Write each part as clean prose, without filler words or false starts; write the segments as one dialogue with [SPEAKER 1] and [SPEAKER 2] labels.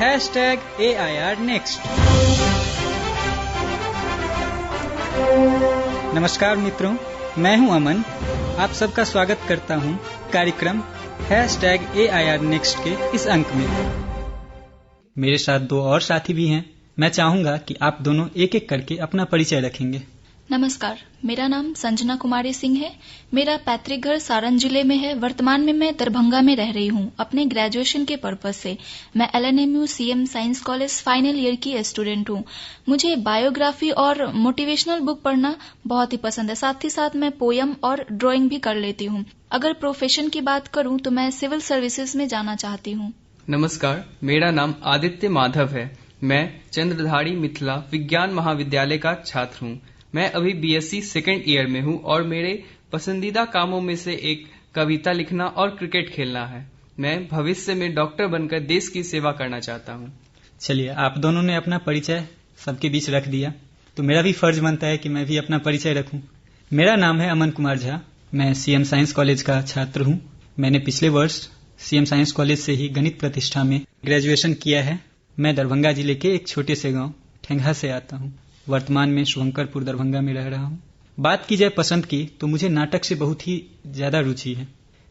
[SPEAKER 1] AIR Next। नमस्कार मित्रों, मैं हूं अमन। आप सबका स्वागत करता हूं कार्यक्रम AIR Next के इस अंक में। मेरे साथ दो और साथी भी हैं। मैं चाहूंगा कि आप दोनों एक एक करके अपना परिचय रखेंगे।
[SPEAKER 2] नमस्कार, मेरा नाम संजना कुमारी सिंह है। मेरा पैतृक घर सारण जिले में है। वर्तमान में मैं दरभंगा में रह रही हूँ अपने ग्रेजुएशन के पर्पज से। मैं LNMU CM science college final year की स्टूडेंट हूँ। मुझे बायोग्राफी और मोटिवेशनल बुक पढ़ना बहुत ही पसंद है। साथ ही साथ मैं पोयम और ड्राइंग भी कर लेती हूँ। अगर प्रोफेशन की बात करूँ तो मैं सिविल सर्विसेज में जाना चाहती हूँ।
[SPEAKER 3] नमस्कार, मेरा नाम आदित्य माधव है। मैं चंद्रधारी मिथिला विज्ञान महाविद्यालय का छात्र हूँ। मैं अभी BSc सेकेंड ईयर में हूँ और मेरे पसंदीदा कामों में से एक कविता लिखना और क्रिकेट खेलना है। मैं भविष्य में डॉक्टर बनकर देश की सेवा करना चाहता हूँ।
[SPEAKER 1] चलिए, आप दोनों ने अपना परिचय सबके बीच रख दिया, तो मेरा भी फर्ज बनता है कि मैं भी अपना परिचय रखूं। मेरा नाम है अमन कुमार झा। मैं CM साइंस कॉलेज का छात्र हूं। मैंने पिछले वर्ष CM साइंस कॉलेज से ही गणित प्रतिष्ठा में ग्रेजुएशन किया है। मैं दरभंगा जिले के एक छोटे से गांव ठेंगा से आता हूं। वर्तमान में शुभंकरपुर दरभंगा में रह रहा हूं। बात की जाए पसंद की, तो मुझे नाटक से बहुत ही ज्यादा रुचि है।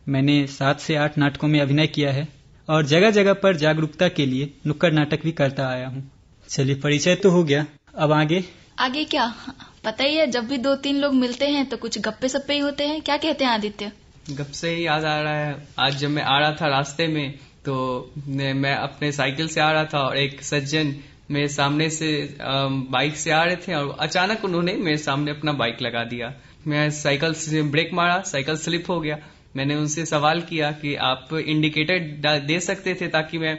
[SPEAKER 1] मैंने 7 से 8 नाटकों में अभिनय किया है और जगह जगह पर जागरूकता के लिए नुक्कड़ नाटक भी करता आया हूँ। चलिए, परिचय तो हो गया, अब आगे
[SPEAKER 2] क्या पता ही है, जब भी 2-3 लोग मिलते हैं तो कुछ गप्पे सप्पे ही होते हैं। क्या कहते हैं आदित्य?
[SPEAKER 3] गप से ही याद आ रहा है, आज जब मैं आ रहा था रास्ते में तो मैं अपने साइकिल से आ रहा था और एक सज्जन मेरे सामने से बाइक से आ रहे थे और अचानक उन्होंने मेरे सामने अपना बाइक लगा दिया। मैं साइकिल से ब्रेक मारा, साइकिल स्लिप हो गया। मैंने उनसे सवाल किया कि आप इंडिकेटर दे सकते थे ताकि मैं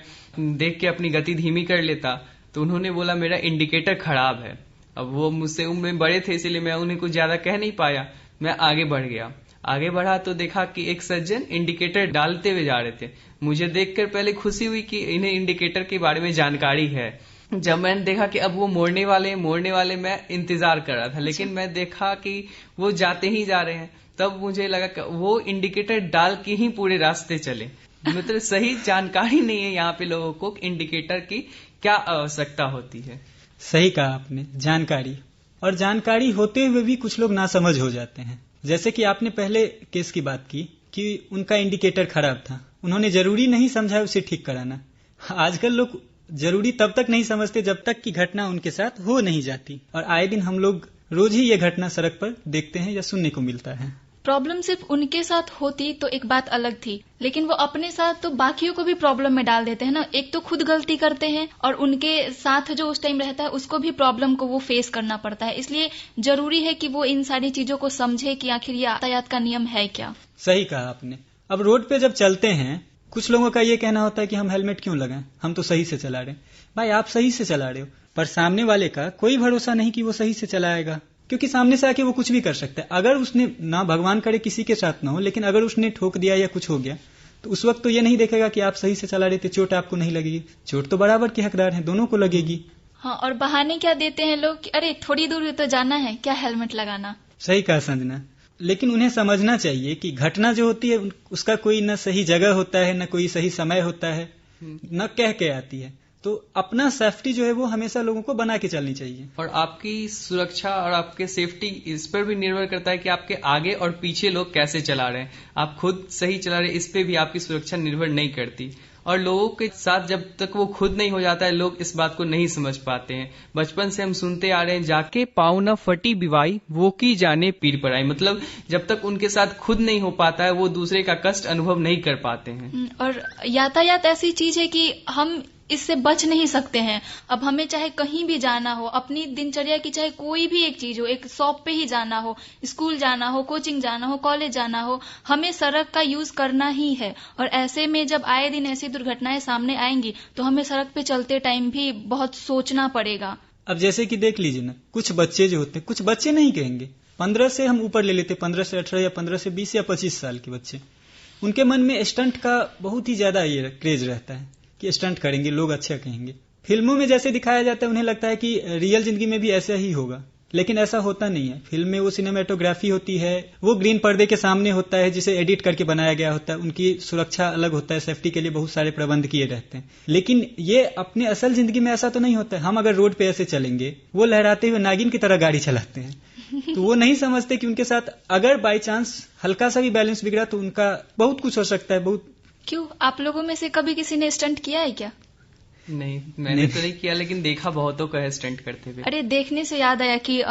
[SPEAKER 3] देख के अपनी गति धीमी कर लेता। तो उन्होंने बोला मेरा इंडिकेटर खराब है। अब वो मुझसे उम्र में बड़े थे, इसलिए मैं उन्हें कुछ ज्यादा कह नहीं पाया। मैं आगे बढ़ गया। आगे बढ़ा तो देखा कि एक सज्जन इंडिकेटर डालते हुए जा रहे थे। मुझे देखकर पहले खुशी हुई कि इन्हें इंडिकेटर के बारे में जानकारी है। जब मैंने देखा कि अब वो मोड़ने वाले मैं इंतजार कर रहा था, लेकिन मैं देखा कि वो जाते ही जा रहे हैं। तब मुझे लगा कि वो इंडिकेटर डाल के ही पूरे रास्ते चले। मतलब सही जानकारी नहीं है यहाँ पे लोगों को इंडिकेटर की क्या आवश्यकता होती है।
[SPEAKER 1] सही कहा आपने, जानकारी होते हुए भी कुछ लोग नासमझ हो जाते हैं। जैसे कि आपने पहले केस की बात की कि उनका इंडिकेटर खराब था, उन्होंने जरूरी नहीं समझा उसे ठीक कराना। आजकल लोग जरूरी तब तक नहीं समझते जब तक कि घटना उनके साथ हो नहीं जाती, और आए दिन हम लोग रोज ही ये घटना सड़क पर देखते हैं या सुनने को मिलता है।
[SPEAKER 2] प्रॉब्लम सिर्फ उनके साथ होती तो एक बात अलग थी, लेकिन वो अपने साथ तो बाकियों को भी प्रॉब्लम में डाल देते हैं ना। एक तो खुद गलती करते हैं और उनके साथ जो उस टाइम रहता है उसको भी प्रॉब्लम को वो फेस करना पड़ता है। इसलिए जरूरी है कि वो इन सारी चीजों को समझे कि आखिर ये यातायात का नियम है क्या।
[SPEAKER 1] सही कहा आपने। अब रोड पे जब चलते हैं, कुछ लोगों का ये कहना होता है कि हम हेलमेट क्यों लगाएं, हम तो सही से चला रहे हैं। भाई, आप सही से चला रहे हो, पर सामने वाले का कोई भरोसा नहीं कि वो सही से चलाएगा, क्योंकि सामने से आके वो कुछ भी कर सकता है। अगर उसने, ना भगवान करे किसी के साथ ना हो, लेकिन अगर उसने ठोक दिया या कुछ हो गया तो उस वक्त तो ये नहीं देखेगा कि आप सही से चला रहे थे, चोट आपको नहीं लगेगी। चोट तो बराबर के हकदार हैं, दोनों को लगेगी।
[SPEAKER 2] हाँ, और बहाने क्या देते हैं लोग कि अरे थोड़ी दूर तो जाना है, क्या हेलमेट लगाना।
[SPEAKER 1] सही कहा संजना, लेकिन उन्हें समझना चाहिए कि घटना जो होती है उसका कोई न सही जगह होता है, न कोई सही समय होता है, न कह के आती है। तो अपना सेफ्टी जो है वो हमेशा लोगों को बना के चलनी चाहिए।
[SPEAKER 3] और आपकी सुरक्षा और आपके सेफ्टी इस पर भी निर्भर करता है कि आपके आगे और पीछे लोग कैसे चला रहे हैं। आप खुद सही चला रहे हैं, इस पे भी आपकी सुरक्षा निर्भर नहीं करती। और लोगों के साथ जब तक वो खुद नहीं हो जाता है, लोग इस बात को नहीं समझ पाते हैं। बचपन से हम सुनते आ रहे हैं, जाके पाँव न फटी बिवाई वो की जाने पीर पर आई। मतलब जब तक उनके साथ खुद नहीं हो पाता है, वो दूसरे का कष्ट अनुभव नहीं कर पाते हैं।
[SPEAKER 2] और यातायात ऐसी चीज है कि हम इससे बच नहीं सकते हैं। अब हमें चाहे कहीं भी जाना हो, अपनी दिनचर्या की चाहे कोई भी एक चीज हो, एक शॉप पे ही जाना हो, स्कूल जाना हो, कोचिंग जाना हो, कॉलेज जाना हो, हमें सड़क का यूज करना ही है। और ऐसे में जब आए दिन ऐसी दुर्घटनाएं सामने आएंगी तो हमें सड़क पे चलते टाइम भी बहुत सोचना पड़ेगा।
[SPEAKER 1] अब जैसे कि देख लीजिए ना, कुछ बच्चे जो होते हैं, कुछ बच्चे नहीं कहेंगे, 15 से हम ऊपर ले लेते, 15 से 18 या 15 से 20 या 25 साल के बच्चे, उनके मन में स्टंट का बहुत ही ज्यादा ये क्रेज रहता है कि स्टंट करेंगे, लोग अच्छा कहेंगे। फिल्मों में जैसे दिखाया जाता है, उन्हें लगता है कि रियल जिंदगी में भी ऐसा ही होगा। लेकिन ऐसा होता नहीं है। फिल्म में वो सिनेमेटोग्राफी होती है, वो ग्रीन पर्दे के सामने होता है जिसे एडिट करके बनाया गया होता है, उनकी सुरक्षा अलग होता है, सेफ्टी के लिए बहुत सारे प्रबंध किए रहते हैं। लेकिन ये अपने असल जिंदगी में ऐसा तो नहीं होता है। हम अगर रोड पे ऐसे चलेंगे, वो लहराते हुए नागिन की तरह गाड़ी चलाते हैं तो वो नहीं समझते कि उनके साथ अगर बाई चांस हल्का सा भी बैलेंस बिगड़ा तो उनका बहुत कुछ हो सकता है। बहुत
[SPEAKER 2] क्यों, आप लोगों में से कभी किसी ने स्टंट किया है क्या?
[SPEAKER 3] नहीं, मैंने तो नहीं किया, लेकिन देखा बहुतों को है स्टंट करते हुए।
[SPEAKER 2] अरे देखने से याद आया कि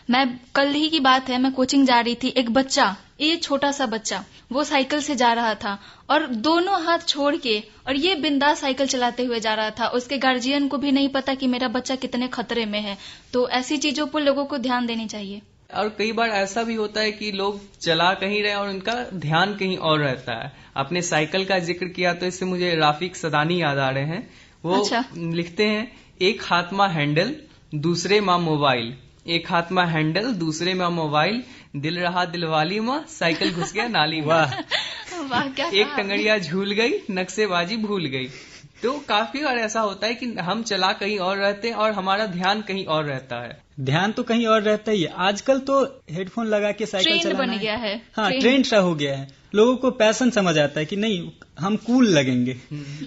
[SPEAKER 2] मैं कल ही की बात है, मैं कोचिंग जा रही थी, एक बच्चा, ये छोटा सा बच्चा, वो साइकिल से जा रहा था और दोनों हाथ छोड़ के, और ये बिंदास साइकिल चलाते हुए जा रहा था। उसके गार्जियन को भी नहीं पता कि मेरा बच्चा कितने खतरे में है। तो ऐसी चीजों पर लोगों को ध्यान देनी चाहिए।
[SPEAKER 3] और कई बार ऐसा भी होता है कि लोग चला कहीं रहे और उनका ध्यान कहीं और रहता है। आपने साइकिल का जिक्र किया तो इससे मुझे राफिक सदानी याद आ रहे हैं। वो
[SPEAKER 2] अच्छा।
[SPEAKER 3] लिखते हैं, एक हाथ में हैंडल दूसरे में मोबाइल, एक हाथ में हैंडल दूसरे में मोबाइल, दिल रहा दिलवाली में, साइकिल घुस गया नाली में।
[SPEAKER 2] वाह, क्या
[SPEAKER 3] एक टंगड़िया झूल गई, नक्शेबाजी भूल गई। तो काफी बार ऐसा होता है कि हम चला कहीं और रहते हैं और हमारा ध्यान कहीं और रहता है।
[SPEAKER 1] ध्यान तो कहीं और रहता ही है। आजकल तो हेडफोन लगा के साइकिल
[SPEAKER 2] ट्रेंड
[SPEAKER 1] चलाना
[SPEAKER 2] बन गया है।
[SPEAKER 1] हाँ, ट्रेंड सा हो गया है। लोगों को पैशन समझ आता है कि नहीं हम कूल लगेंगे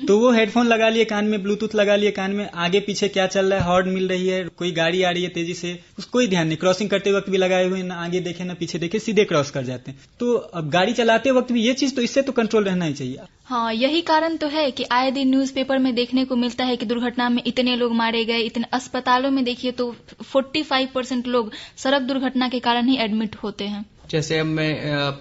[SPEAKER 1] तो वो हेडफोन लगा लिए कान में, ब्लूटूथ लगा लिए कान में, आगे पीछे क्या चल रहा है, हॉर्न मिल रही है, कोई गाड़ी आ रही है तेजी से, उसको कोई ध्यान नहीं। क्रॉसिंग करते वक्त भी लगाए हुए, ना आगे देखे ना पीछे देखे, सीधे क्रॉस कर जाते हैं। तो अब गाड़ी चलाते वक्त भी ये चीज, तो इससे तो कंट्रोल रहना ही चाहिए।
[SPEAKER 2] हाँ, यही कारण तो है कि आए दिन न्यूज़पेपर में देखने को मिलता है कि दुर्घटना में इतने लोग मारे गए। इतने अस्पतालों में देखिए तो 45% लोग सड़क दुर्घटना के कारण ही एडमिट होते हैं।
[SPEAKER 3] जैसे अब मैं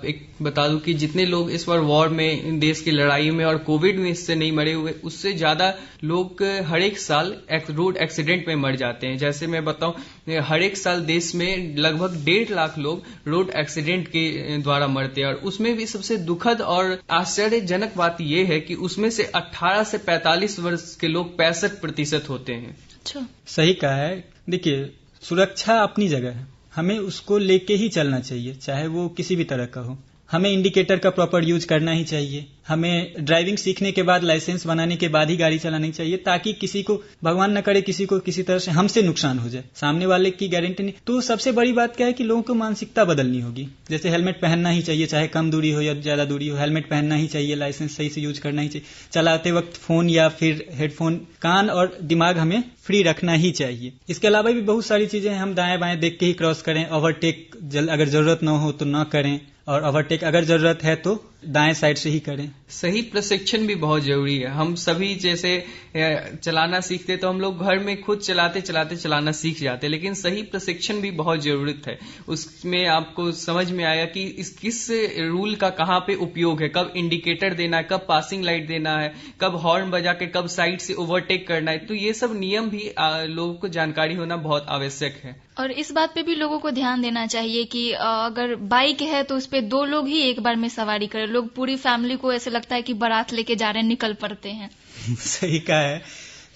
[SPEAKER 3] एक बता दूं कि जितने लोग इस बार वॉर में, देश की लड़ाई में और कोविड में इससे नहीं मरे हुए, उससे ज्यादा लोग हर एक साल रोड एक्सीडेंट में मर जाते हैं। जैसे मैं बताऊं, हर एक साल देश में लगभग 1.5 लाख लोग रोड एक्सीडेंट के द्वारा मरते हैं। और उसमें भी सबसे दुखद और आश्चर्यजनक बात यह है कि उसमें से 18 से 45 वर्ष के लोग 65% होते हैं।
[SPEAKER 2] अच्छा,
[SPEAKER 1] सही कहा है। देखिए, सुरक्षा अपनी जगह है, हमें उसको लेके ही चलना चाहिए, चाहे वो किसी भी तरह का हो। हमें इंडिकेटर का प्रॉपर यूज करना ही चाहिए। हमें ड्राइविंग सीखने के बाद, लाइसेंस बनाने के बाद ही गाड़ी चलानी चाहिए, ताकि किसी को, भगवान न करे, किसी को किसी तरह से हमसे नुकसान हो जाए, सामने वाले की गारंटी नहीं। तो सबसे बड़ी बात क्या है कि लोगों को मानसिकता बदलनी होगी। जैसे हेलमेट पहनना ही चाहिए, चाहे कम दूरी हो या ज्यादा दूरी हो, हेलमेट पहनना ही चाहिए, लाइसेंस सही से यूज करना ही चाहिए, चलाते वक्त फोन या फिर हेडफोन, कान और दिमाग हमें फ्री रखना ही चाहिए। इसके अलावा भी बहुत सारी चीजें हैं, हम दाएं बाएं देख के ही क्रॉस करें, ओवरटेक अगर जरूरत न हो तो न करें, और ओवरटेक अगर जरूरत है तो दाएं साइड से ही करें।
[SPEAKER 3] सही प्रशिक्षण भी बहुत जरूरी है। हम सभी जैसे चलाना सीखते तो हम लोग घर में खुद चलाते चलाते चलाना सीख जाते, लेकिन सही प्रशिक्षण भी बहुत जरूरत है। उसमें आपको समझ में आएगा कि किस रूल का कहाँ पे उपयोग है, कब इंडिकेटर देना है, कब पासिंग लाइट देना है, कब हॉर्न बजा के कब साइड से ओवरटेक करना है। तो ये सब नियम भी लोगों को जानकारी होना बहुत आवश्यक है।
[SPEAKER 2] और इस बात पे भी लोगों को ध्यान देना चाहिए कि अगर बाइक है तो उस पे 2 लोग ही एक बार में सवारी करें। लोग पूरी फैमिली को ऐसे लगता है कि बारात लेके जा रहे हैं, निकल पड़ते हैं।
[SPEAKER 1] सही कहा है।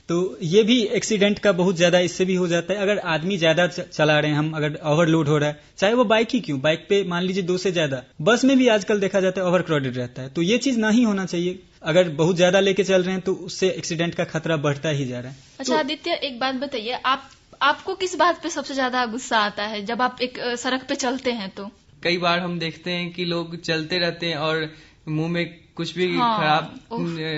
[SPEAKER 1] तो ये भी एक्सीडेंट का बहुत ज्यादा इससे भी हो जाता है। अगर आदमी ज्यादा चला रहे हैं, हम अगर ओवरलोड हो रहा है, चाहे वो बाइक ही क्यों, बाइक पे मान लीजिए 2 से ज्यादा, बस में भी आजकल देखा जाता है ओवर क्राउडेड रहता है। तो ये चीज नहीं होना चाहिए। अगर बहुत ज्यादा लेके चल रहे हैं तो उससे एक्सीडेंट का खतरा बढ़ता ही जा रहा है।
[SPEAKER 2] अच्छा
[SPEAKER 1] तो
[SPEAKER 2] आदित्य, एक बात बताइए, आपको किस बात पे सबसे ज्यादा गुस्सा आता है जब आप एक सड़क पे चलते हैं? तो
[SPEAKER 3] कई बार हम देखते हैं कि लोग चलते रहते हैं और मुंह में कुछ भी खराब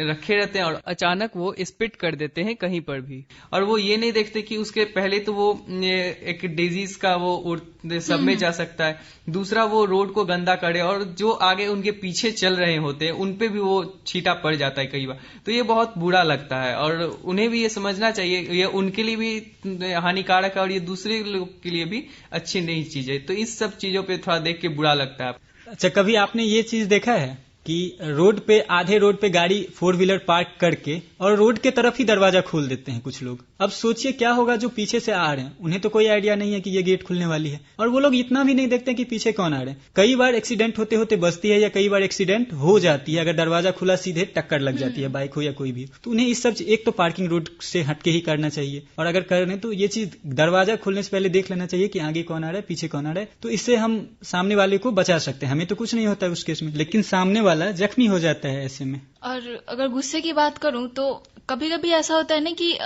[SPEAKER 3] रखे रहते हैं और अचानक वो स्पिट कर देते हैं कहीं पर भी, और वो ये नहीं देखते कि उसके पहले तो वो एक डिजीज का वो सब में जा सकता है, दूसरा वो रोड को गंदा करे, और जो आगे उनके पीछे चल रहे होते हैं उन पे भी वो छींटा पड़ जाता है कई बार। तो ये बहुत बुरा लगता है और उन्हें भी ये समझना चाहिए, ये उनके लिए भी हानिकारक है और ये दूसरे लोग के लिए भी अच्छी नहीं चीज है। तो इस सब चीजों पे थोड़ा देख के बुरा लगता है।
[SPEAKER 1] अच्छा, कभी आपने ये चीज देखा है कि रोड पे, आधे रोड पे गाड़ी 4 व्हीलर पार्क करके और रोड के तरफ ही दरवाजा खोल देते हैं कुछ लोग? अब सोचिए क्या होगा जो पीछे से आ रहे हैं, उन्हें तो कोई आइडिया नहीं है कि ये गेट खुलने वाली है, और वो लोग इतना भी नहीं देखते कि पीछे कौन आ रहे हैं। कई बार एक्सीडेंट होते होते बचती है, या कई बार एक्सीडेंट हो जाती है। अगर दरवाजा खुला सीधे टक्कर लग जाती है, बाइक हो या कोई भी। तो उन्हें इस सब, एक तो पार्किंग रोड से हटके ही करना चाहिए, और अगर कर रहे हैं तो ये चीज दरवाजा खोलने से पहले देख लेना चाहिए कि आगे कौन आ रहा है, पीछे कौन आ रहा है। तो इससे हम सामने वाले को बचा सकते हैं। हमें तो कुछ नहीं होता है उस केस में, लेकिन सामने वाला जख्मी हो जाता है ऐसे में।
[SPEAKER 2] और अगर गुस्से की बात करूं तो कभी कभी ऐसा होता है ना कि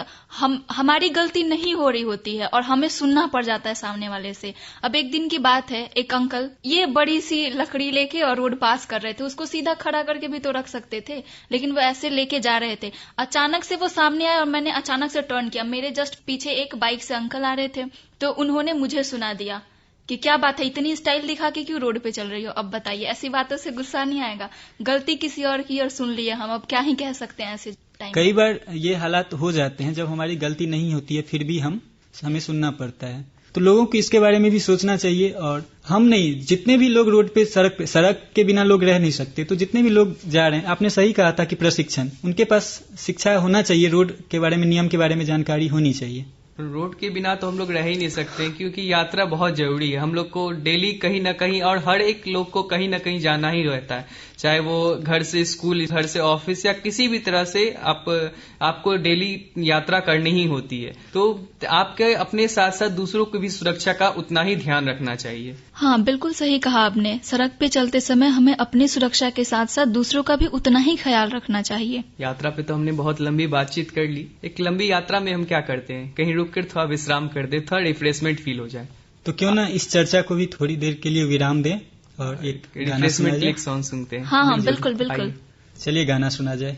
[SPEAKER 2] हमारी गलती नहीं हो रही होती है और हमें सुनना पड़ जाता है सामने वाले से। अब एक दिन की बात है, एक अंकल ये बड़ी सी लकड़ी लेके और रोड पास कर रहे थे। उसको सीधा खड़ा करके भी तो रख सकते थे, लेकिन वो ऐसे लेके जा रहे थे। अचानक से वो सामने आए और मैंने अचानक से टर्न किया। मेरे जस्ट पीछे एक बाइक से अंकल आ रहे थे, तो उन्होंने मुझे सुना दिया कि क्या बात है, इतनी स्टाइल दिखा के क्यों रोड पे चल रही हो। अब बताइए, ऐसी बातों से गुस्सा नहीं आएगा? गलती किसी और की और सुन लिया हम, अब क्या ही कह सकते हैं ऐसे टाइम।
[SPEAKER 1] कई बार ये हालात हो जाते हैं जब हमारी गलती नहीं होती है, फिर भी हमें सुनना पड़ता है। तो लोगों को इसके बारे में भी सोचना चाहिए। और हम नहीं, जितने भी लोग रोड पे सड़क के बिना लोग रह नहीं सकते, तो जितने भी लोग जा रहे हैं, आपने सही कहा था कि प्रशिक्षण, उनके पास शिक्षा होना चाहिए, रोड के बारे में, नियम के बारे में जानकारी होनी चाहिए।
[SPEAKER 3] रोड के बिना तो हम लोग रह ही नहीं सकते, क्योंकि यात्रा बहुत जरूरी है। हम लोग को डेली कहीं ना कहीं, और हर एक लोग को कहीं ना कहीं जाना ही रहता है, चाहे वो घर से स्कूल, घर से ऑफिस, या किसी भी तरह से आपको डेली यात्रा करनी ही होती है। तो आपके अपने साथ साथ दूसरों की भी सुरक्षा का उतना ही ध्यान रखना चाहिए।
[SPEAKER 2] हाँ, बिल्कुल सही कहा आपने। सड़क पे चलते समय हमें अपनी सुरक्षा के साथ साथ दूसरों का भी उतना ही ख्याल रखना चाहिए।
[SPEAKER 3] यात्रा पे तो हमने बहुत लंबी बातचीत कर ली। एक लंबी यात्रा में हम क्या करते हैं, कहीं रुक कर थोड़ा विश्राम कर दे, थोड़ा रिफ्रेशमेंट फील हो जाए।
[SPEAKER 1] तो क्यों ना इस चर्चा को भी थोड़ी देर के लिए विराम दें और एक गाना सुना जाए।
[SPEAKER 3] एक सॉन्ग सुनते हैं।
[SPEAKER 2] हाँ, बिल्कुल बिल्कुल।
[SPEAKER 1] चलिए गाना सुना जाए।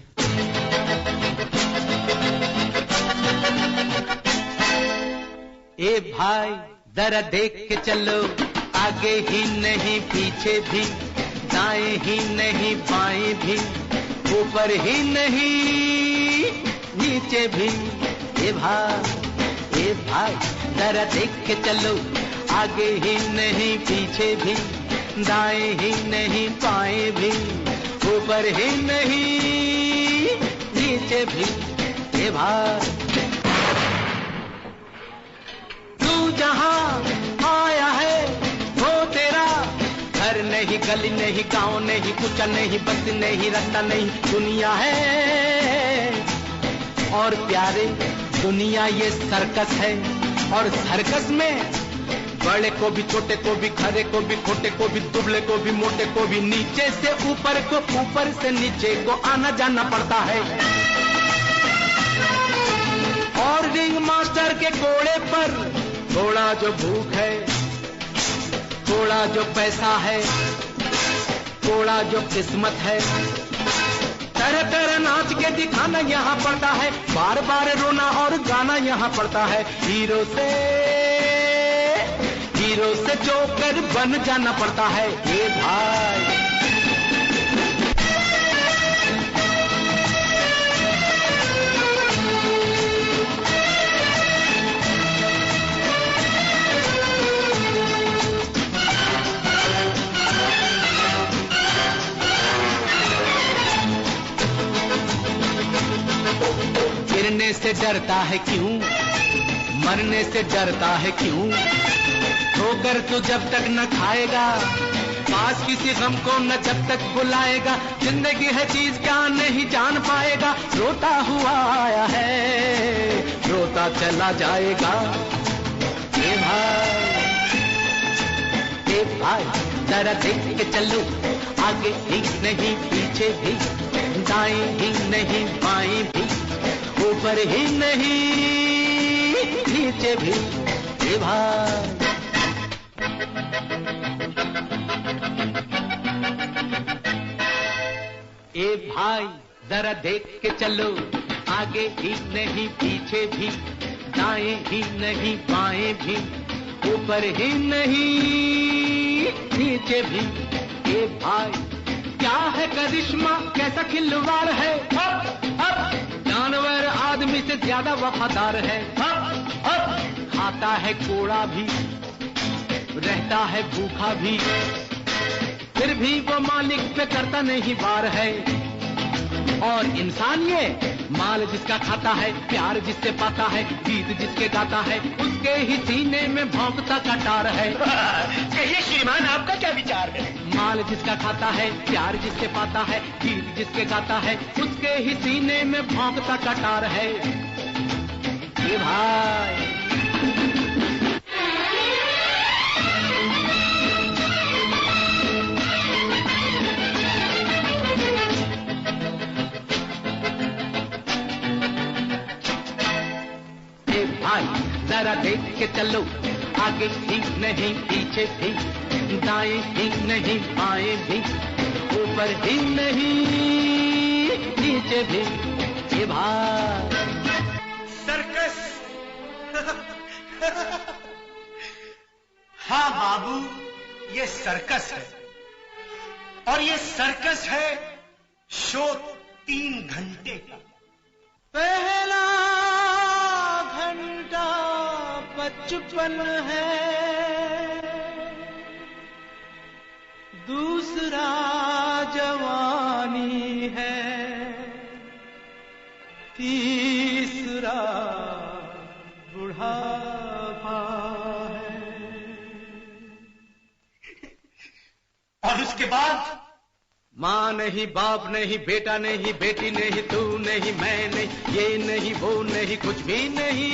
[SPEAKER 4] ए भाई जरा देख के चलो, आगे ही नहीं पीछे भी, दाएं ही नहीं बाएं भी, ऊपर ही नहीं नीचे भी। ए भाई जरा देख के चलो, आगे ही नहीं पीछे भी, दाएं ही नहीं बाएं भी, ऊपर ही नहीं नीचे भी। ए भाई तू जहां आया है वो तेरा घर नहीं, गली नहीं, गांव नहीं, कुछ नहीं, बस नहीं, रास्ता नहीं, दुनिया है। और प्यारे दुनिया ये सर्कस है, और सर्कस में बड़े को भी, छोटे को भी, खरे को भी, खोटे को भी, दुबले को भी, मोटे को भी, नीचे से ऊपर को, ऊपर से नीचे को आना जाना पड़ता है। और रिंग मास्टर के घोड़े पर थोड़ा जो भूख है, थोड़ा जो पैसा है, थोड़ा जो किस्मत है, तरह तरह नाच के दिखाना यहाँ पड़ता है, बार बार रोना और गाना यहाँ पड़ता है। हीरो से जोकर बन जाना पड़ता है। ये भाई गिरने से डरता है क्यों, मरने से डरता है क्यों, ठोकर तो जब तक न खाएगा, पास किसी गम को न जब तक बुलाएगा, जिंदगी है चीज क्या नहीं जान पाएगा, रोता हुआ आया है, रोता चला जाएगा। ए भाई जरा देख के चलो, आगे ही नहीं पीछे भी, दाएं ही नहीं बाएं भी, ऊपर ही नहीं नीचे भी। ए भाई ए भाई जरा देख के चलो, आगे ही नहीं पीछे भी, दाएं ही नहीं बाएं भी, ऊपर ही नहीं नीचे भी। ए भाई क्या है करिश्मा, कैसा खिलवाड़ है, जानवर आदमी से ज्यादा वफादार है, खाता है कोड़ा भी, रहता है भूखा भी, फिर भी वो मालिक पे करता नहीं वार है। और इंसान ये माल जिसका खाता है, प्यार जिससे पाता है, गीत जिसके गाता है, उसके ही सीने में भौंकता कटार है।
[SPEAKER 5] कहिए श्रीमान, आपका क्या विचार है?
[SPEAKER 4] माल जिसका खाता है, प्यार जिससे पाता है, गीत जिसके गाता है, उसके ही सीने में भौंकता कटार है। ये भाई जरा देख के चलो, आगे ही नहीं पीछे भी, दाएं ही नहीं बाएं भी, ऊपर ही नहीं नीचे भी। ये भाई
[SPEAKER 5] सर्कस। हाँ बाबू, ये सर्कस है, और ये सर्कस है शो 3 घंटे का।
[SPEAKER 4] पहला घंटा बचपन है, दूसरा जवानी है, तीसरा बुढ़ापा है,
[SPEAKER 5] और उसके बाद
[SPEAKER 4] माँ नहीं, बाप नहीं, बेटा नहीं, बेटी नहीं, तू नहीं, मैं नहीं, ये नहीं, वो नहीं, कुछ भी नहीं,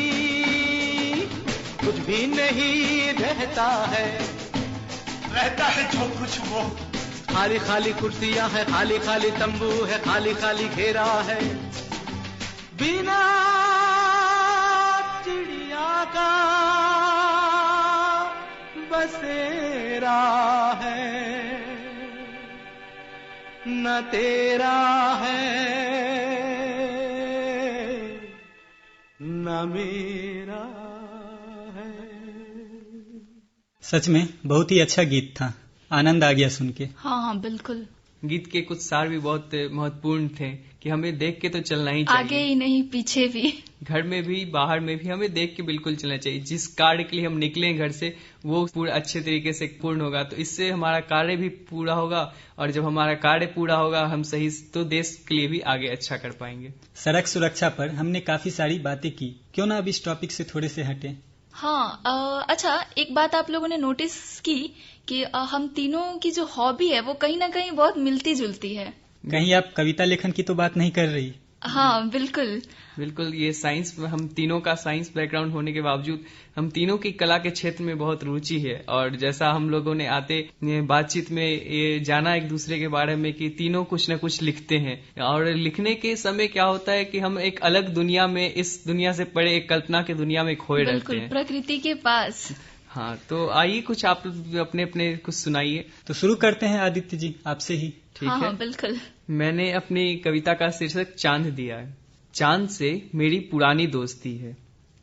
[SPEAKER 4] कुछ भी नहीं रहता है।
[SPEAKER 5] रहता है जो कुछ वो।
[SPEAKER 4] खाली खाली कुर्सियां है, खाली खाली तंबू है, खाली खाली घेरा है, बिना चिड़िया का बसेरा है, न तेरा है न मेरा है।
[SPEAKER 1] सच में बहुत ही अच्छा गीत था, आनंद आ गया सुन के।
[SPEAKER 2] हाँ बिल्कुल।
[SPEAKER 3] गीत के कुछ सार भी बहुत महत्वपूर्ण थे कि हमें देख के तो चलना ही चाहिए,
[SPEAKER 2] आगे ही नहीं पीछे भी,
[SPEAKER 3] घर में भी बाहर में भी हमें देख के बिल्कुल चलना चाहिए। जिस कार्य के लिए हम निकले घर से वो पूरा अच्छे तरीके से पूर्ण होगा तो इससे हमारा कार्य भी पूरा होगा, और जब हमारा कार्य पूरा होगा हम सही तो देश के लिए भी आगे अच्छा कर पाएंगे।
[SPEAKER 1] सड़क सुरक्षा पर हमने काफी सारी बातें की, क्यों ना अब इस टॉपिक से थोड़े से हटें।
[SPEAKER 2] हाँ अच्छा, एक बात आप लोगों ने नोटिस की कि हम तीनों की जो हॉबी है वो कहीं ना कहीं बहुत मिलती जुलती है।
[SPEAKER 1] कहीं आप कविता लेखन की तो बात नहीं कर रही?
[SPEAKER 2] हाँ बिल्कुल
[SPEAKER 3] बिल्कुल, ये साइंस, हम तीनों का साइंस बैकग्राउंड होने के बावजूद हम तीनों की कला के क्षेत्र में बहुत रुचि है। और जैसा हम लोगों ने आते बातचीत में ये जाना एक दूसरे के बारे में कि तीनों कुछ न कुछ लिखते हैं, और लिखने के समय क्या होता है कि हम एक अलग दुनिया में, इस दुनिया से परे एक कल्पना की दुनिया में खोए रहते हैं,
[SPEAKER 2] प्रकृति के पास।
[SPEAKER 3] हाँ, तो आइए कुछ आप अपने अपने कुछ सुनाइए।
[SPEAKER 1] तो शुरू करते हैं आदित्य जी, आपसे ही।
[SPEAKER 3] ठीक है।
[SPEAKER 2] हाँ बिल्कुल।
[SPEAKER 3] मैंने अपनी कविता का शीर्षक चांद दिया है। चांद से मेरी पुरानी दोस्ती है,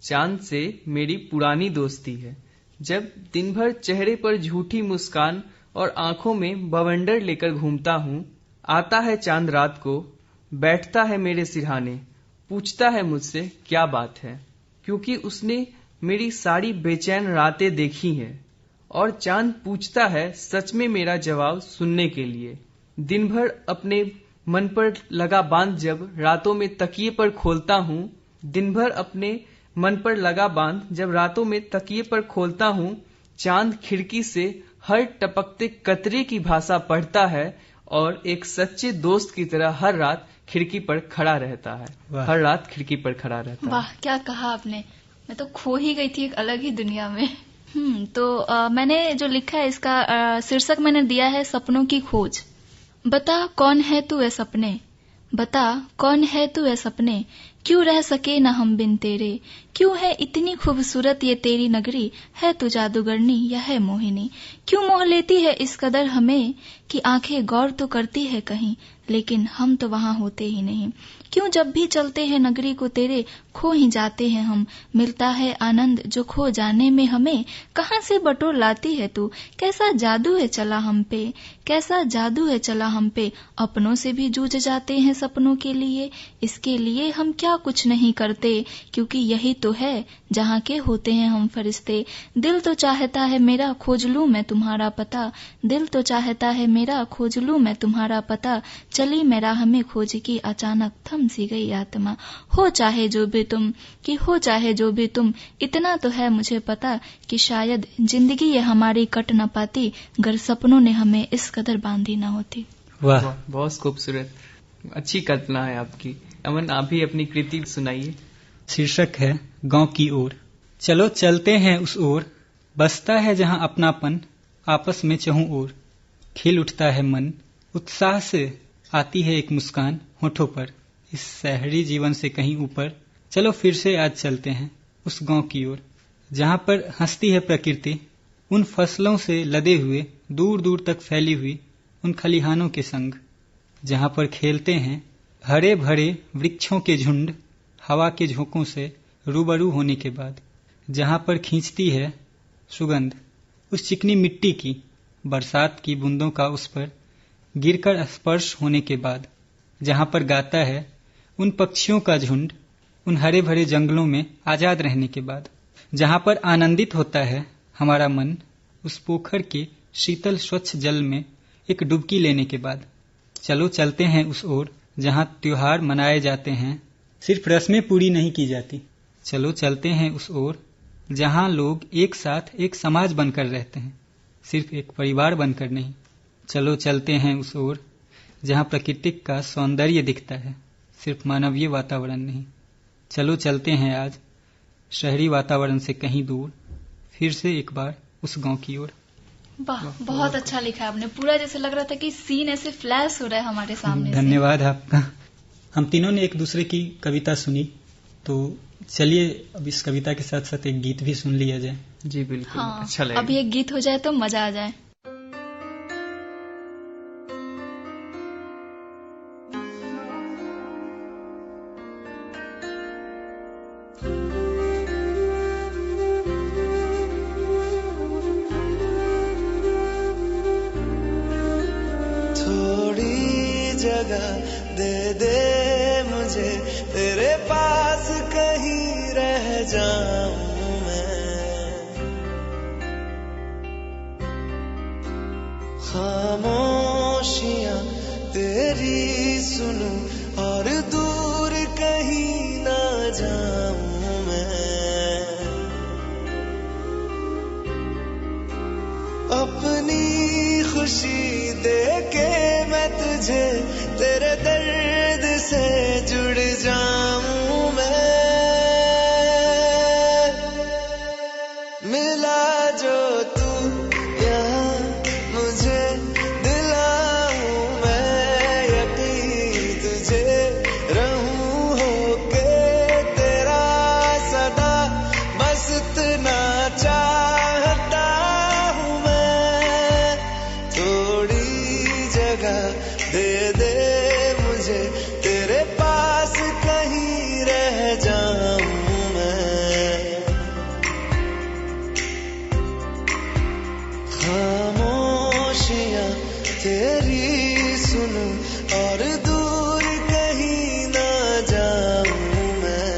[SPEAKER 3] चांद से मेरी पुरानी दोस्ती है, जब दिन भर चेहरे पर झूठी मुस्कान और आंखों में बवंडर लेकर घूमता हूँ, आता है चांद रात को, बैठता है मेरे सिरहाने, पूछता है मुझसे क्या बात है, क्योंकि उसने मेरी सारी बेचैन रातें देखी हैं। और चांद पूछता है सच में मेरा जवाब सुनने के लिए। दिन भर अपने मन पर लगा बांध जब रातों में तकिए पर खोलता हूँ, दिन भर अपने मन पर लगा बांध जब रातों में तकिए पर खोलता हूँ, चांद खिड़की से हर टपकते कतरे की भाषा पढ़ता है और एक सच्चे दोस्त की तरह हर रात खिड़की पर खड़ा रहता है। हर रात खिड़की पर खड़ा रहता है।
[SPEAKER 2] वाह, क्या कहा आपने, मैं तो खो ही गई थी एक अलग ही दुनिया में। तो मैंने जो लिखा है इसका शीर्षक मैंने दिया है सपनों की खोज। बता कौन है तू ए सपने, बता कौन है तू ए सपने, क्यों रह सके न हम बिन तेरे, क्यों है इतनी खूबसूरत ये तेरी नगरी, है तू जादूगरनी या है मोहिनी, क्यों मोह लेती है इस कदर हमें कि आंखें गौर तो करती है कहीं, लेकिन हम तो वहां होते ही नहीं, क्यों जब भी चलते हैं नगरी को तेरे खो ही जाते हैं हम, मिलता है आनंद जो खो जाने में हमें, कहां से बटोर लाती है तू, कैसा जादू है चला हम पे, कैसा जादू है चला हम पे, अपनों से भी जूझ जाते हैं सपनों के लिए, इसके लिए हम क्या कुछ नहीं करते, क्योंकि यही तो है जहाँ के होते हैं हम फरिश्ते, दिल तो चाहता है मेरा खोज लूं मैं तुम्हारा पता, दिल तो चाहता है मेरा खोज लूं मैं तुम्हारा पता, चली मैं राह में खोज की अचानक थम सी गई आत्मा, हो चाहे जो भी तुम कि हो चाहे जो भी तुम, इतना तो है मुझे पता कि शायद जिंदगी ये हमारी कट न पाती, गर सपनों ने हमें इस कदर बांधी न होती।
[SPEAKER 3] वाह, बहुत खूबसूरत, अच्छी कल्पना है आपकी। अमन, आप भी अपनी कृति सुनाइए।
[SPEAKER 1] शीर्षक है गांव की ओर। चलो चलते हैं उस ओर, बसता है जहां अपनापन, आपस में चहु ओर, खिल उठता है मन, उत्साह से आती है एक मुस्कान होठों पर, इस शहरी जीवन से कहीं ऊपर, चलो फिर से आज चलते हैं उस गांव की ओर। जहाँ पर हंसती है प्रकृति उन फसलों से लदे हुए दूर दूर तक फैली हुई उन खलिहानों के संग, जहाँ पर खेलते हैं हरे भरे वृक्षों के झुंड हवा के झोंकों से रूबरू होने के बाद, जहाँ पर खींचती है सुगंध उस चिकनी मिट्टी की, बरसात की बूंदों का उस पर गिरकर स्पर्श होने के बाद, जहाँ पर गाता है उन पक्षियों का झुंड उन हरे भरे जंगलों में आजाद रहने के बाद, जहाँ पर आनंदित होता है हमारा मन उस पोखर के शीतल स्वच्छ जल में एक डुबकी लेने के बाद। चलो चलते हैं उस ओर जहाँ त्योहार मनाए जाते हैं, सिर्फ रस्में पूरी नहीं की जाती। चलो चलते हैं उस ओर जहाँ लोग एक साथ एक समाज बनकर रहते हैं, सिर्फ एक परिवार बनकर नहीं। चलो चलते हैं उस ओर जहाँ प्रकृति का सौंदर्य दिखता है, सिर्फ मानवीय वातावरण नहीं। चलो चलते हैं आज शहरी वातावरण से कहीं दूर, फिर से एक बार उस गांव की ओर।
[SPEAKER 2] वाह, बहुत अच्छा लिखा है आपने। पूरा जैसे लग रहा था कि सीन ऐसे फ्लैश हो रहा है हमारे सामने।
[SPEAKER 1] धन्यवाद आपका। हम तीनों ने एक दूसरे की कविता सुनी, तो चलिए अब इस कविता के साथ साथ एक गीत भी सुन लिया जाए।
[SPEAKER 3] जी बिल्कुल।
[SPEAKER 2] हाँ,
[SPEAKER 3] अच्छा लगेगा।
[SPEAKER 2] अभी एक गीत हो जाए तो मजा आ जाए।
[SPEAKER 6] दे दे मुझे तेरे पास कहीं रह जाऊं मैं, खामोशियां तेरी सुनूं और दूर कहीं ना जाऊं मैं, अपनी खुशी दे के मैं तुझे तेरे दर्द से जुड़ जाऊं मैं, मिला जो तू यहाँ मुझे दिलाऊं मैं यकीन तुझे रहूं होके तेरा सदा, बस इतना चाहता हूँ मैं, थोड़ी जगह दे दे मुझे तेरे पास कहीं रह जाऊं मैं, खामोशियां तेरी सुनूं और दूर कहीं ना जाऊं मैं।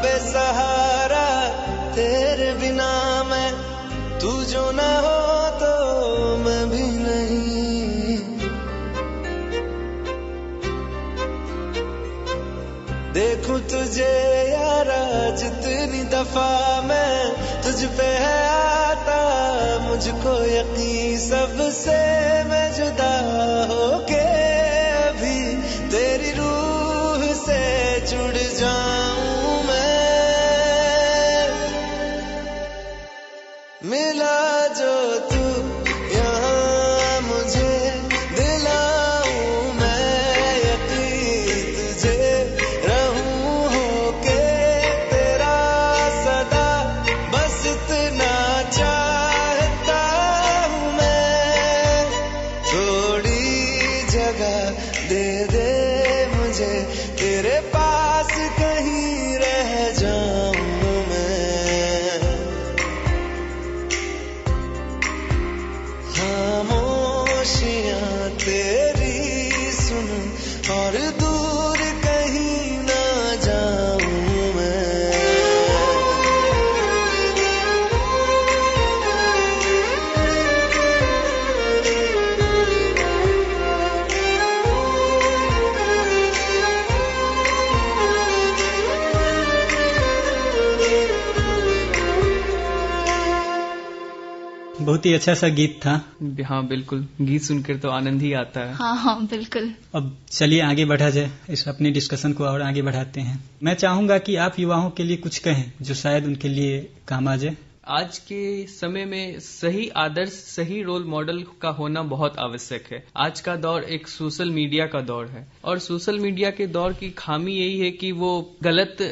[SPEAKER 6] बेसहारा तेरे बिना मैं, तू जो ना हो तो मैं भी नहीं, देखूं तुझे यारा जितनी दफा मैं तुझ पे है आता, मुझको यकीन सबसे मैं जुदा होके अभी तेरी रूह से जुड़ जाऊं मैं, मिला जो तू यहाँ मुझे दिलाऊं मैं यकीन तुझे रहूं होके तेरा सदा, बस इतना चाहता हूँ मैं, थोड़ी जगह दे दे मुझे तेरे पास कहीं रह जाऊं मैं, खामोशियां तेरी सुनूं और दूर कहीं ना जाऊं मैं।
[SPEAKER 1] बहुत ही अच्छा सा गीत था।
[SPEAKER 3] हाँ बिल्कुल, गीत सुनकर तो आनंद ही आता है।
[SPEAKER 2] हाँ बिल्कुल।
[SPEAKER 1] अब चलिए आगे बढ़ा जाए, इस अपने डिस्कशन को और आगे बढ़ाते हैं। मैं चाहूंगा कि आप युवाओं के लिए कुछ कहें जो शायद उनके लिए काम आ जाए।
[SPEAKER 3] आज के समय में सही आदर्श, सही रोल मॉडल का होना बहुत आवश्यक है। आज का दौर एक सोशल मीडिया का दौर है और सोशल मीडिया के दौर की खामी यही है कि वो गलत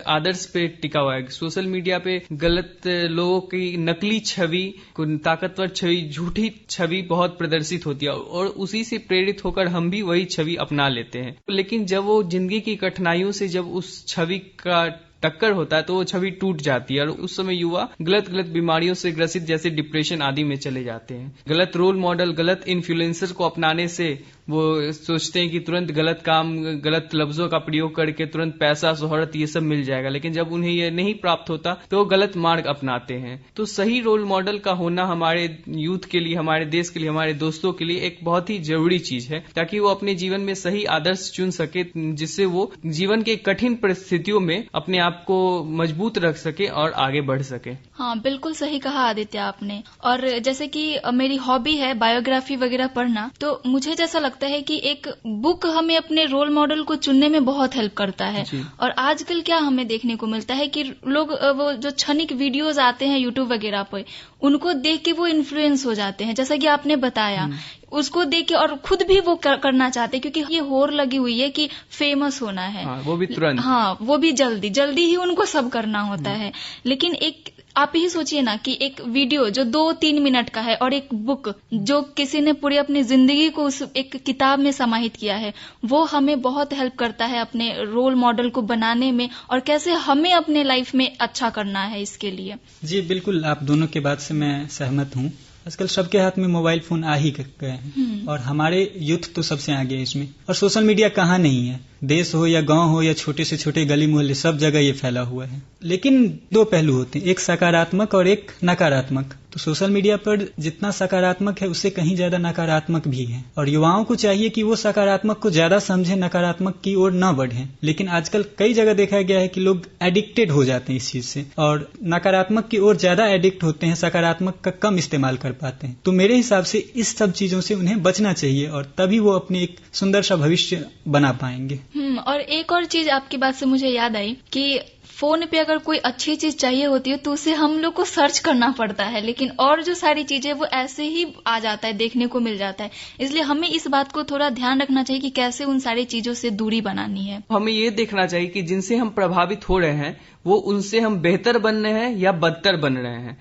[SPEAKER 3] आदर्श पे टिका हुआ है। सोशल मीडिया पे गलत लोगों की नकली छवि, ताकतवर छवि, झूठी छवि बहुत प्रदर्शित होती है और उसी से प्रेरित होकर हम भी वही छवि अपना लेते हैं। लेकिन जब वो जिंदगी की कठिनाइयों से जब उस छवि का टक्कर होता है तो वो छवि टूट जाती है और उस समय युवा गलत बीमारियों से ग्रसित जैसे डिप्रेशन आदि में चले जाते हैं। गलत रोल मॉडल, गलत इन्फ्लुएंसर को अपनाने से वो सोचते हैं कि तुरंत गलत काम, गलत लफ्जों का प्रयोग करके तुरंत पैसा, शोहरत ये सब मिल जाएगा, लेकिन जब उन्हें ये नहीं प्राप्त होता तो वो गलत मार्ग अपनाते हैं। तो सही रोल मॉडल का होना हमारे यूथ के लिए, हमारे देश के लिए, हमारे दोस्तों के लिए एक बहुत ही जरूरी चीज है, ताकि वो अपने जीवन में सही आदर्श चुन सके, जिससे वो जीवन के कठिन परिस्थितियों में अपने आप को मजबूत रख सके और आगे बढ़ सके।
[SPEAKER 2] हाँ बिल्कुल सही कहा आदित्य आपने। और जैसे कि मेरी हॉबी है बायोग्राफी वगैरह पढ़ना, तो मुझे जैसा लगता है कि एक बुक हमें अपने रोल मॉडल को चुनने में बहुत हेल्प करता है। और आजकल क्या हमें देखने को मिलता है कि लोग वो जो क्षणिक वीडियोस आते हैं यूट्यूब वगैरह पे, उनको देख के वो इन्फ्लुएंस हो जाते हैं, जैसा कि आपने बताया, उसको देख के और खुद भी वो करना चाहते हैं, क्योंकि ये होड़ लगी हुई है कि फेमस होना है।
[SPEAKER 3] हाँ, वो भी तुरंत।
[SPEAKER 2] हाँ, वो भी जल्दी ही उनको सब करना होता है। लेकिन एक आप ही सोचिए ना कि एक वीडियो जो 2-3 मिनट का है और एक बुक जो किसी ने पूरी अपनी जिंदगी को उस एक किताब में समाहित किया है, वो हमें बहुत हेल्प करता है अपने रोल मॉडल को बनाने में और कैसे हमें अपने लाइफ में अच्छा करना है इसके लिए।
[SPEAKER 1] जी बिल्कुल, आप दोनों के बात से मैं सहमत हूँ। आजकल सबके हाथ में मोबाइल फोन आ ही गए हैं और हमारे यूथ तो सबसे आगे है इसमें। और सोशल मीडिया कहाँ नहीं है, देश हो या गांव हो या छोटे से छोटे गली मोहल्ले, सब जगह ये फैला हुआ है। लेकिन 2 पहलू होते हैं, एक सकारात्मक और एक नकारात्मक। तो सोशल मीडिया पर जितना सकारात्मक है उससे कहीं ज्यादा नकारात्मक भी है और युवाओं को चाहिए कि वो सकारात्मक को ज्यादा समझें, नकारात्मक की ओर न बढ़ें। लेकिन आजकल कई जगह देखा गया है कि लोग एडिक्टेड हो जाते हैं इस चीज से और नकारात्मक की ओर ज्यादा एडिक्ट होते हैं, सकारात्मक का कम इस्तेमाल कर पाते हैं। तो मेरे हिसाब से इस सब चीजों से उन्हें बचना चाहिए और तभी वो अपने एक सुंदर सा भविष्य बना पाएंगे।
[SPEAKER 2] और एक और चीज आपकी बात से मुझे याद आई कि फोन पे अगर कोई अच्छी चीज चाहिए होती है तो उसे हम लोग को सर्च करना पड़ता है, लेकिन और जो सारी चीजें वो ऐसे ही आ जाता है, देखने को मिल जाता है। इसलिए हमें इस बात को थोड़ा ध्यान रखना चाहिए कि कैसे उन सारी चीजों से दूरी बनानी है।
[SPEAKER 3] हमें ये देखना चाहिए कि जिनसे हम प्रभावित हो रहे हैं वो उनसे हम बेहतर बन रहे हैं या बदतर बन रहे हैं।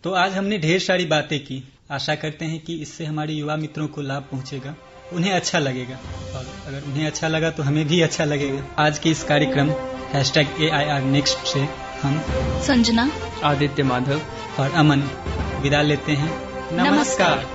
[SPEAKER 1] तो आज हमने ढेर सारी बातें की, आशा करते हैं कि इससे हमारे युवा मित्रों को लाभ पहुंचेगा, उन्हें अच्छा लगेगा और अगर उन्हें अच्छा लगा तो हमें भी अच्छा लगेगा। आज के इस कार्यक्रम #AIRnext से हम
[SPEAKER 2] संजना,
[SPEAKER 3] आदित्य माधव
[SPEAKER 1] और अमन विदा लेते हैं। नमस्कार।